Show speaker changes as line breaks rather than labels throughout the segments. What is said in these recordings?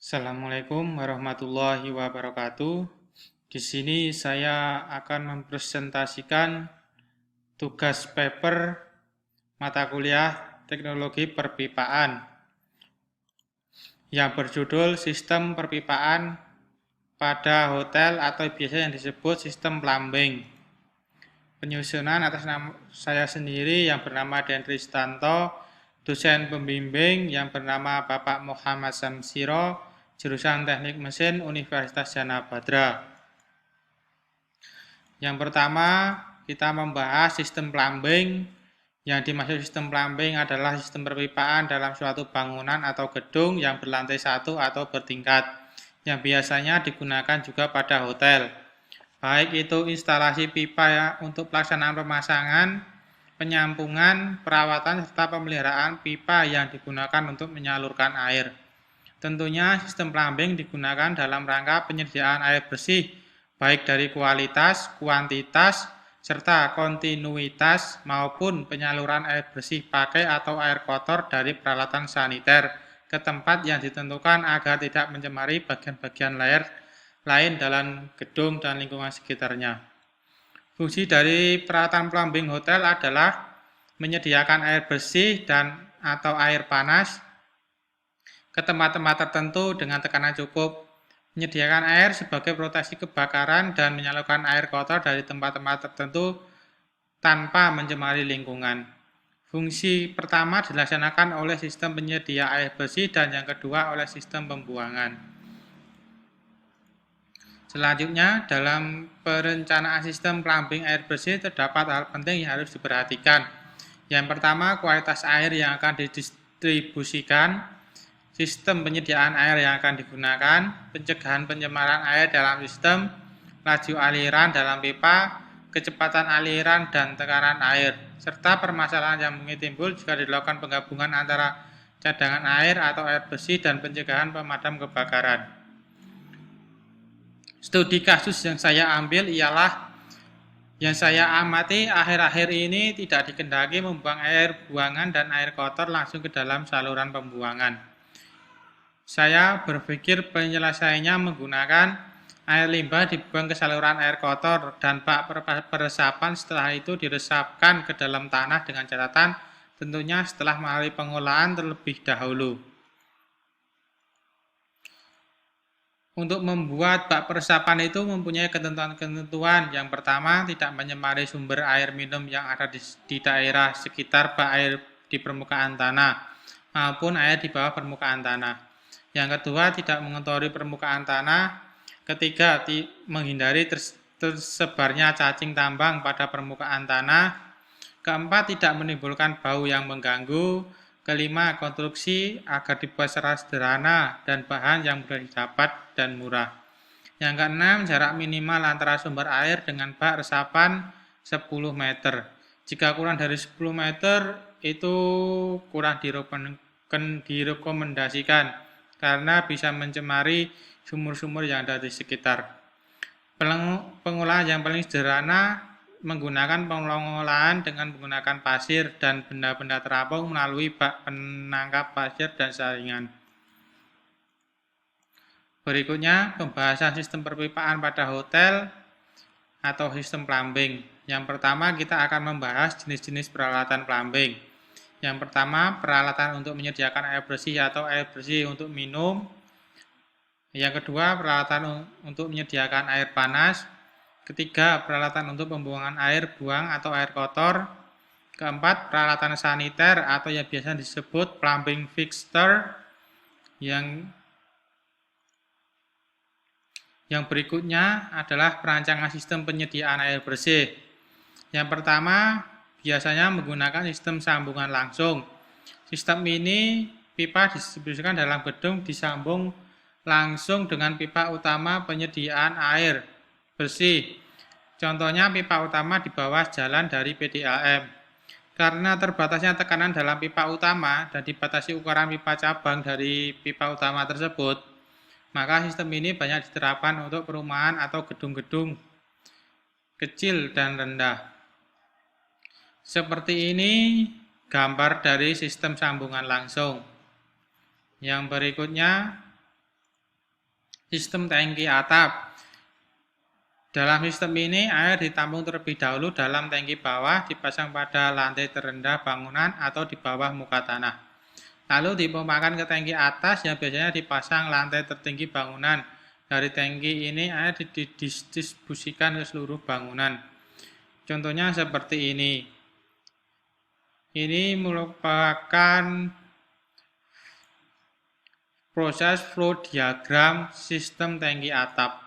Assalamualaikum warahmatullahi wabarakatuh. Di sini saya akan mempresentasikan tugas paper mata kuliah Teknologi Perpipaan yang berjudul Sistem Perpipaan pada Hotel atau biasa yang disebut Sistem Plumbing. Penyusunan atas nama saya sendiri yang bernama Dendri Stanto, dosen pembimbing yang bernama Bapak Muhammad Samsiro, jurusan Teknik Mesin Universitas Jana Badra. Yang pertama, kita membahas sistem plumbing. Yang dimaksud sistem plumbing adalah sistem perpipaan dalam suatu bangunan atau gedung yang berlantai satu atau bertingkat, yang biasanya digunakan juga pada hotel. Baik itu instalasi pipa untuk pelaksanaan pemasangan, penyampungan, perawatan, serta pemeliharaan pipa yang digunakan untuk menyalurkan air. Tentunya sistem plumbing digunakan dalam rangka penyediaan air bersih, baik dari kualitas, kuantitas, serta kontinuitas maupun penyaluran air bersih pakai atau air kotor dari peralatan saniter ke tempat yang ditentukan agar tidak mencemari bagian-bagian lain dalam gedung dan lingkungan sekitarnya. Fungsi dari peralatan plumbing hotel adalah menyediakan air bersih dan atau air panas ke tempat-tempat tertentu dengan tekanan cukup, menyediakan air sebagai proteksi kebakaran dan menyalurkan air kotor dari tempat-tempat tertentu tanpa mencemari lingkungan. Fungsi pertama dilaksanakan oleh sistem penyedia air bersih dan yang kedua oleh sistem pembuangan. Selanjutnya, dalam perencanaan sistem plumbing air bersih terdapat hal penting yang harus diperhatikan. Yang pertama, kualitas air yang akan didistribusikan, sistem penyediaan air yang akan digunakan, pencegahan pencemaran air dalam sistem, laju aliran dalam pipa, kecepatan aliran dan tekanan air, serta permasalahan yang mungkin timbul jika dilakukan penggabungan antara cadangan air atau air bersih dan pencegahan pemadam kebakaran. Studi kasus yang saya ambil ialah yang saya amati akhir-akhir ini tidak dikehendaki membuang air buangan dan air kotor langsung ke dalam saluran pembuangan. Saya berpikir penyelesaiannya menggunakan air limbah dibuang ke saluran air kotor dan bak peresapan setelah itu diresapkan ke dalam tanah dengan catatan tentunya setelah melalui pengolahan terlebih dahulu. Untuk membuat bak peresapan itu mempunyai ketentuan-ketentuan. Yang pertama, tidak mencemari sumber air minum yang ada di daerah sekitar bak air di permukaan tanah maupun air di bawah permukaan tanah. Yang kedua, tidak mengotori permukaan tanah. Ketiga, menghindari tersebarnya cacing tambang pada permukaan tanah. Keempat, tidak menimbulkan bau yang mengganggu. Kelima, konstruksi agar dibuat secara sederhana dan bahan yang mudah didapat dan murah. Yang keenam, jarak minimal antara sumber air dengan bak resapan 10 meter. Jika kurang dari 10 meter, itu kurang direkomendasikan karena bisa mencemari sumur-sumur yang ada di sekitar. Pengolahan yang paling sederhana menggunakan pengolahan dengan menggunakan pasir dan benda-benda terapung melalui bak penangkap pasir dan saringan. Berikutnya, pembahasan sistem perpipaan pada hotel atau sistem plumbing. Yang pertama, kita akan membahas jenis-jenis peralatan plumbing. Yang pertama, peralatan untuk menyediakan air bersih atau air bersih untuk minum. Yang kedua, peralatan untuk menyediakan air panas. Ketiga, peralatan untuk pembuangan air buang atau air kotor. Keempat, peralatan saniter atau yang biasa disebut plumbing fixture. Yang berikutnya adalah perancangan sistem penyediaan air bersih. Yang pertama, biasanya menggunakan sistem sambungan langsung. Sistem ini, pipa didistribusikan dalam gedung disambung langsung dengan pipa utama penyediaan air bersih. Contohnya pipa utama di bawah jalan dari PDAM. Karena terbatasnya tekanan dalam pipa utama dan dibatasi ukuran pipa cabang dari pipa utama tersebut, maka sistem ini banyak diterapkan untuk perumahan atau gedung-gedung kecil dan rendah. Seperti ini gambar dari sistem sambungan langsung. Yang berikutnya Sistem tangki atap. Dalam sistem ini, air ditampung terlebih dahulu dalam tangki bawah, dipasang pada lantai terendah bangunan atau di bawah muka tanah. Lalu dipompakan ke tangki atas yang biasanya dipasang lantai tertinggi bangunan. Dari tangki ini, air didistribusikan ke seluruh bangunan. Contohnya seperti ini. Ini merupakan proses flow diagram sistem tangki atap.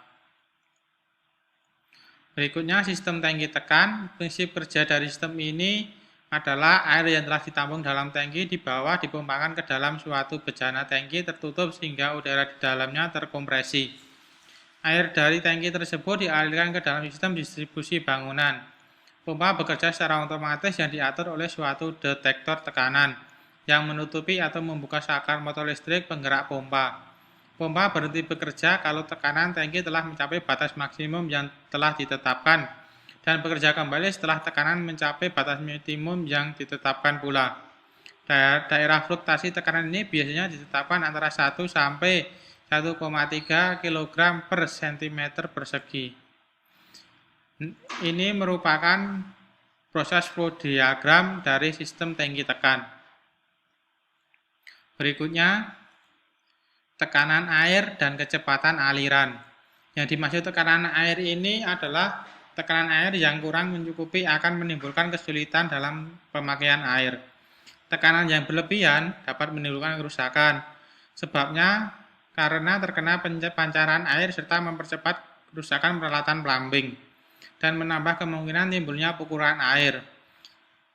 Berikutnya sistem tangki tekan. Prinsip kerja dari sistem ini adalah air yang telah ditampung dalam tangki di bawah dipompakan ke dalam suatu bejana tangki tertutup sehingga udara di dalamnya terkompresi. Air dari tangki tersebut dialirkan ke dalam sistem distribusi bangunan. Pompa bekerja secara otomatis yang diatur oleh suatu detektor tekanan yang menutupi atau membuka saklar motor listrik penggerak pompa. Pompa berhenti bekerja kalau tekanan tangki telah mencapai batas maksimum yang telah ditetapkan dan bekerja kembali setelah tekanan mencapai batas minimum yang ditetapkan pula. Daerah fluktuasi tekanan ini biasanya ditetapkan antara 1 sampai 1,3 kg per cm persegi. Ini merupakan proses flow diagram dari sistem tangki tekan. Berikutnya, tekanan air dan kecepatan aliran. Yang dimaksud tekanan air ini adalah tekanan air yang kurang mencukupi akan menimbulkan kesulitan dalam pemakaian air. Tekanan yang berlebihan dapat menimbulkan kerusakan. Sebabnya karena terkena pancaran air serta mempercepat kerusakan peralatan plumbing dan menambah kemungkinan timbulnya pukulan air.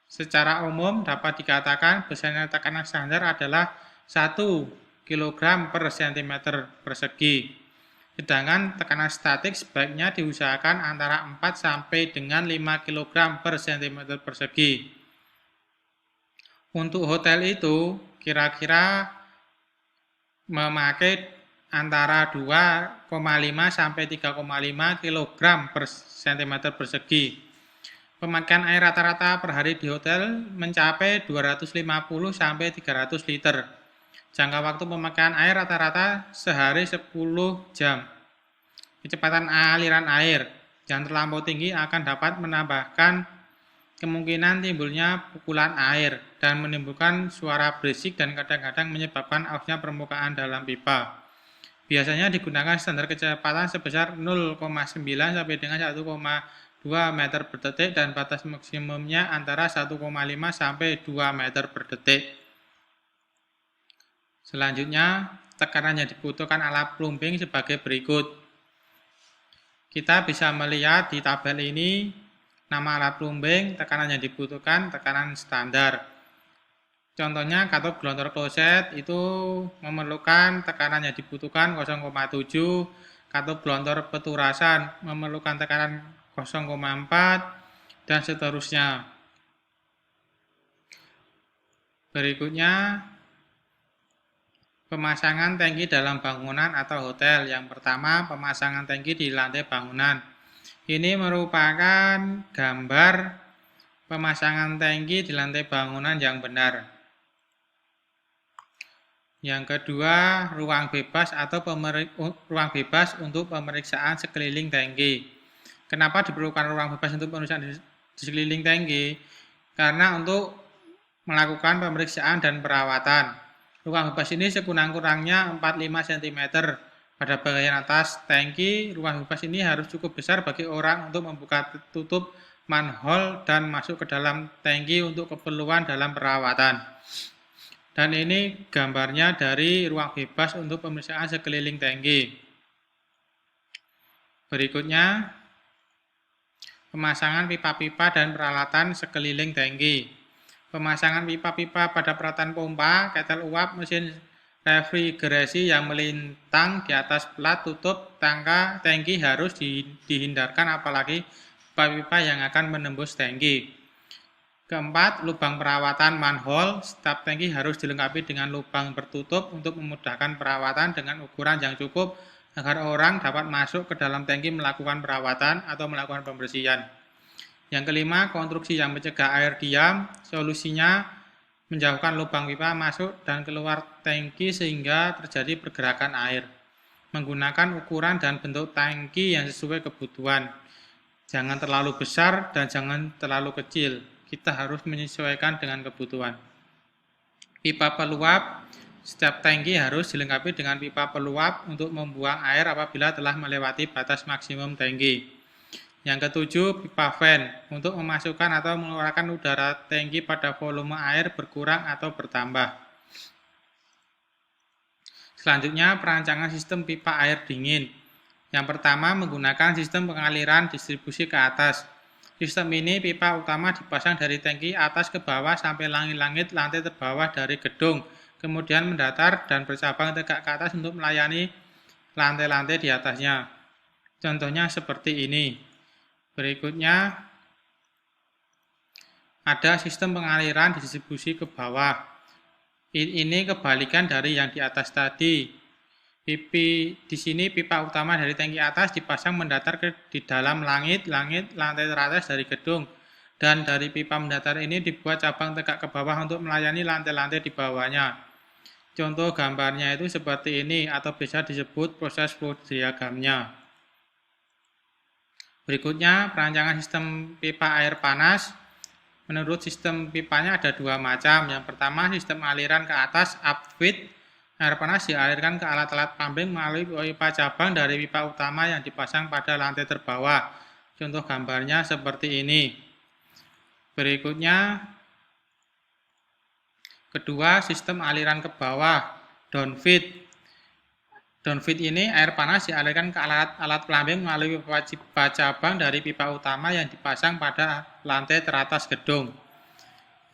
Secara umum dapat dikatakan besarnya tekanan standar adalah 1 kg per cm persegi. Sedangkan tekanan statik sebaiknya diusahakan antara 4 sampai dengan 5 kg per cm persegi. Untuk hotel itu kira-kira memakai antara 2,5 sampai 3,5 kg per cm persegi. Pemakaian air rata-rata per hari di hotel mencapai 250 sampai 300 liter. Jangka waktu pemakaian air rata-rata sehari 10 jam. Kecepatan aliran air yang terlampau tinggi akan dapat menambahkan kemungkinan timbulnya pukulan air dan menimbulkan suara berisik dan kadang-kadang menyebabkan ausnya permukaan dalam pipa. Biasanya digunakan standar kecepatan sebesar 0,9 sampai dengan 1,2 meter per detik dan batas maksimumnya antara 1,5 sampai 2 meter per detik. Selanjutnya, tekanan yang dibutuhkan alat plumbing sebagai berikut. Kita bisa melihat di tabel ini nama alat plumbing, tekanan yang dibutuhkan, tekanan standar. Contohnya katup gelontor kloset itu memerlukan tekanan yang dibutuhkan 0,7, katup gelontor peturasan memerlukan tekanan 0,4 dan seterusnya. Berikutnya, pemasangan tangki dalam bangunan atau hotel. Yang pertama, pemasangan tangki di lantai bangunan. Ini merupakan gambar pemasangan tangki di lantai bangunan yang benar. Yang kedua, ruang bebas atau ruang bebas untuk pemeriksaan sekeliling tangki. Kenapa diperlukan ruang bebas untuk pemeriksaan di sekeliling tangki? Karena untuk melakukan pemeriksaan dan perawatan. Ruang bebas ini sekurang-kurangnya 45 cm pada bagian atas tangki. Ruang bebas ini harus cukup besar bagi orang untuk membuka tutup manhole dan masuk ke dalam tangki untuk keperluan dalam perawatan. Dan ini gambarnya dari ruang bebas untuk pemeriksaan sekeliling tangki. Berikutnya, pemasangan pipa-pipa dan peralatan sekeliling tangki. Pemasangan pipa-pipa pada peralatan pompa, ketel uap, mesin refrigerasi yang melintang di atas plat tutup tangki harus dihindarkan, apalagi pipa-pipa yang akan menembus tangki. Keempat, lubang perawatan manhole. Setiap tangki harus dilengkapi dengan lubang bertutup untuk memudahkan perawatan dengan ukuran yang cukup agar orang dapat masuk ke dalam tangki melakukan perawatan atau melakukan pembersihan. Yang kelima, konstruksi yang mencegah air diam. Solusinya menjauhkan lubang pipa masuk dan keluar tangki sehingga terjadi pergerakan air. menggunakan ukuran dan bentuk tangki yang sesuai kebutuhan. Jangan terlalu besar dan jangan terlalu kecil. Kita harus menyesuaikan dengan kebutuhan. Pipa peluap, setiap tangki harus dilengkapi dengan pipa peluap untuk membuang air apabila telah melewati batas maksimum tangki. Yang ketujuh, pipa fan untuk memasukkan atau mengeluarkan udara tangki pada volume air berkurang atau bertambah. Selanjutnya, perancangan sistem pipa air dingin. Yang pertama, menggunakan sistem pengaliran distribusi ke atas. Sistem ini, pipa utama dipasang dari tangki atas ke bawah sampai langit-langit lantai terbawah dari gedung, kemudian mendatar dan bercabang tegak ke atas untuk melayani lantai-lantai di atasnya. Contohnya seperti ini. Berikutnya, ada sistem pengaliran distribusi ke bawah. Ini kebalikan dari yang di atas tadi. Di sini pipa utama dari tangki atas dipasang mendatar di dalam lantai teratas dari gedung. Dan dari pipa mendatar ini dibuat cabang tegak ke bawah untuk melayani lantai-lantai di bawahnya. Contoh gambarnya itu seperti ini atau bisa disebut proses flow diagramnya. Berikutnya, perancangan sistem pipa air panas. Menurut sistem pipanya ada dua macam. Yang pertama, sistem aliran ke atas upfeed. Air panas dialirkan ke alat-alat pumping melalui pipa cabang dari pipa utama yang dipasang pada lantai terbawah. Contoh gambarnya seperti ini. Berikutnya, kedua, sistem aliran ke bawah, downfeed. Downfeed ini air panas dialirkan ke alat plumbing melalui pipa cabang dari pipa utama yang dipasang pada lantai teratas gedung.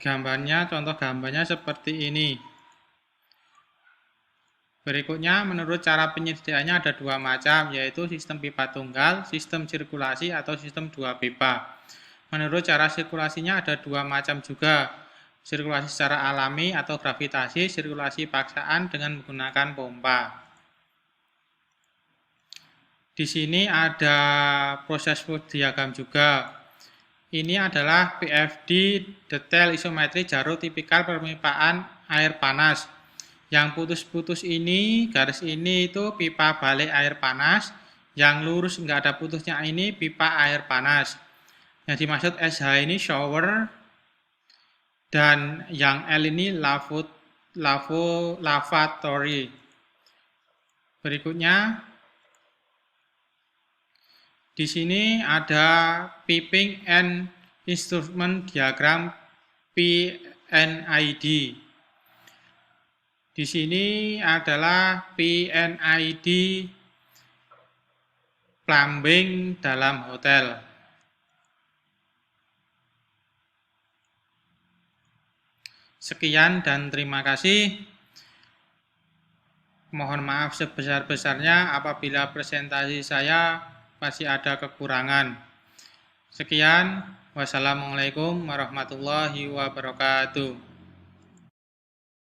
Contoh gambarnya seperti ini. Berikutnya, menurut cara penyediaannya ada dua macam, yaitu sistem pipa tunggal, sistem sirkulasi, atau sistem dua pipa. Menurut cara sirkulasinya ada dua macam juga, sirkulasi secara alami atau gravitasi, sirkulasi paksaan dengan menggunakan pompa. Di sini ada proses flow diagram juga. Ini adalah PFD detail isometri jarum tipikal perpipaan air panas. Yang putus-putus ini, garis ini itu pipa balik air panas. Yang lurus nggak ada putusnya ini pipa air panas. Yang dimaksud SH ini shower. Dan yang L ini lavatory. Berikutnya, di sini ada piping and instrument diagram PNID. Di sini adalah PNID plumbing dalam hotel. Sekian dan terima kasih. Mohon maaf sebesar-besarnya apabila presentasi saya masih ada kekurangan. Sekian, wassalamualaikum warahmatullahi wabarakatuh.